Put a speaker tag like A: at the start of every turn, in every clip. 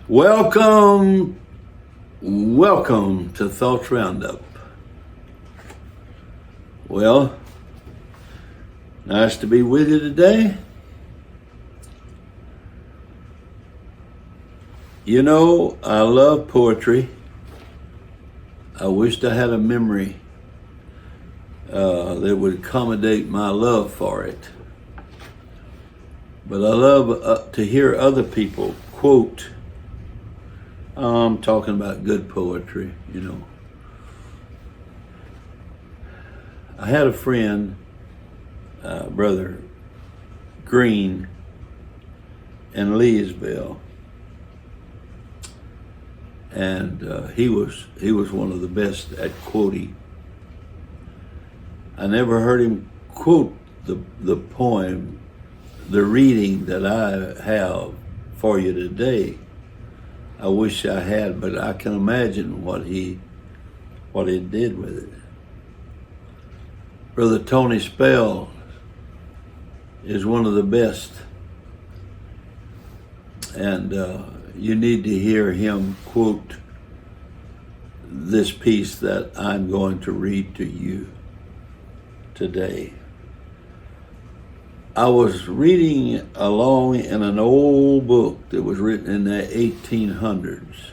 A: Welcome to Thoughts Roundup. Well, nice to be with you today. You know, I love poetry. I wished I had a memory that would accommodate my love for it. But I love to hear other people quote. I'm talking about good poetry, you know. I had a friend, Brother Green, in Leesville, and he was one of the best at quoting. I never heard him quote the poem, the reading that I have for you today. I wish I had, but I can imagine what he did with it. Brother Tony Spell is one of the best, and you need to hear him quote this piece that I'm going to read to you today. I was reading along in an old book that was written in the 1800s.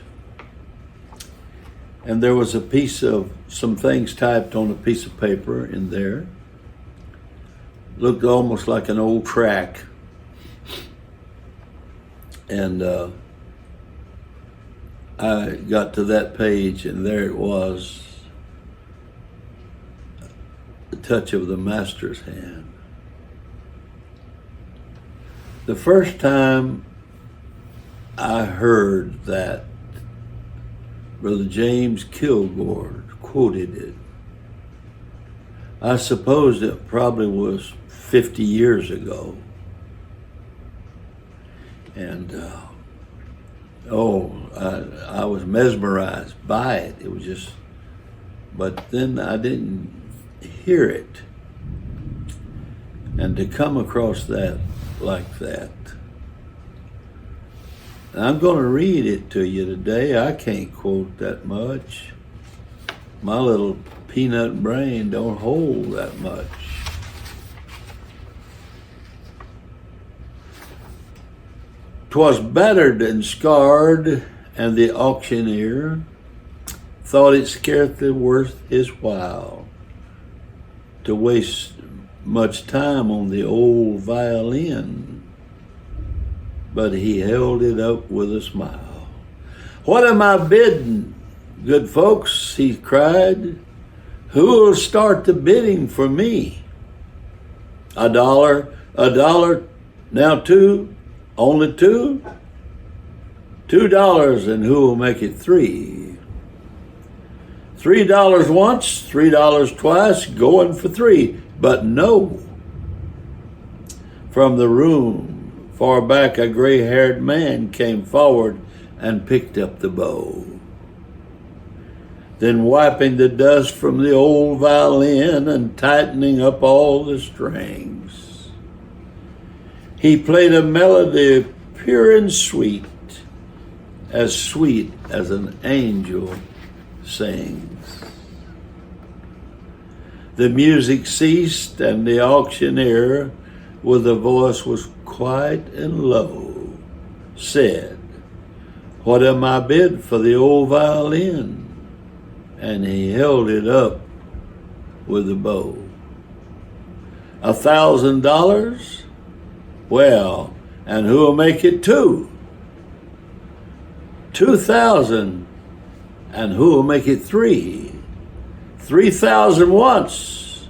A: And there was a piece of some things typed on a piece of paper in there. Looked almost like an old track. And I got to that page, and there it was, the touch of the Master's hand. The first time I heard that, Brother James Kilgore quoted it. I suppose it probably was 50 years ago. And I was mesmerized by it. It was just, but then I didn't hear it. And to come across that like that. I'm going to read it to you today. I can't quote that much. My little peanut brain don't hold that much. "'Twas battered and scarred, and the auctioneer thought it scarcely worth his while to waste much time on the old violin, but he held it up with a smile. 'What am I bidding, good folks?' he cried. 'Who'll start the bidding for me? A dollar, now two, only two? $2, and who'll make it three? $3 once, $3 twice, going for three.' But no, from the room far back a gray-haired man came forward and picked up the bow. Then wiping the dust from the old violin and tightening up all the strings, he played a melody pure and sweet as an angel sings. The music ceased, and the auctioneer, with a voice was quiet and low, said, 'What am I bid for the old violin?' And he held it up with a bow. $1,000? Well, and who'll make it two? 2,000, and who'll make it three? 3,000 once,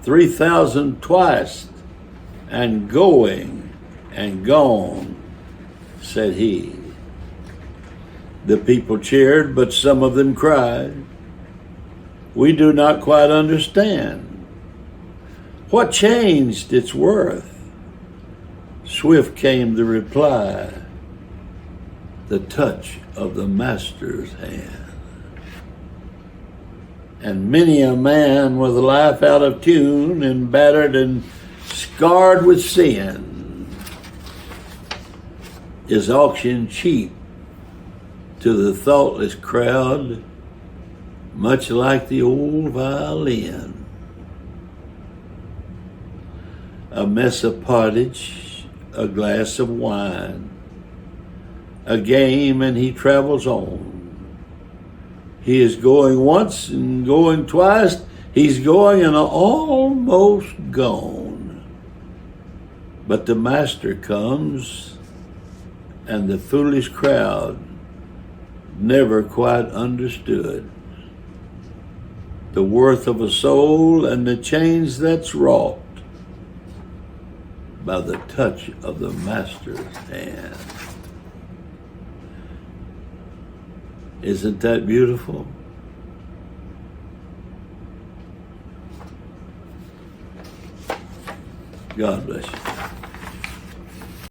A: 3,000 twice, and going and gone,' said he. The people cheered, but some of them cried, 'We do not quite understand. What changed its worth?' Swift came the reply, 'The touch of the Master's hand.' And many a man with life out of tune and battered and scarred with sin is auctioned cheap to the thoughtless crowd, much like the old violin. A mess of pottage, a glass of wine, a game, and he travels on. He is going once and going twice. He's going and almost gone. But the master comes, and the foolish crowd never quite understood the worth of a soul and the change that's wrought by the touch of the master's hand. Isn't that beautiful? God bless you.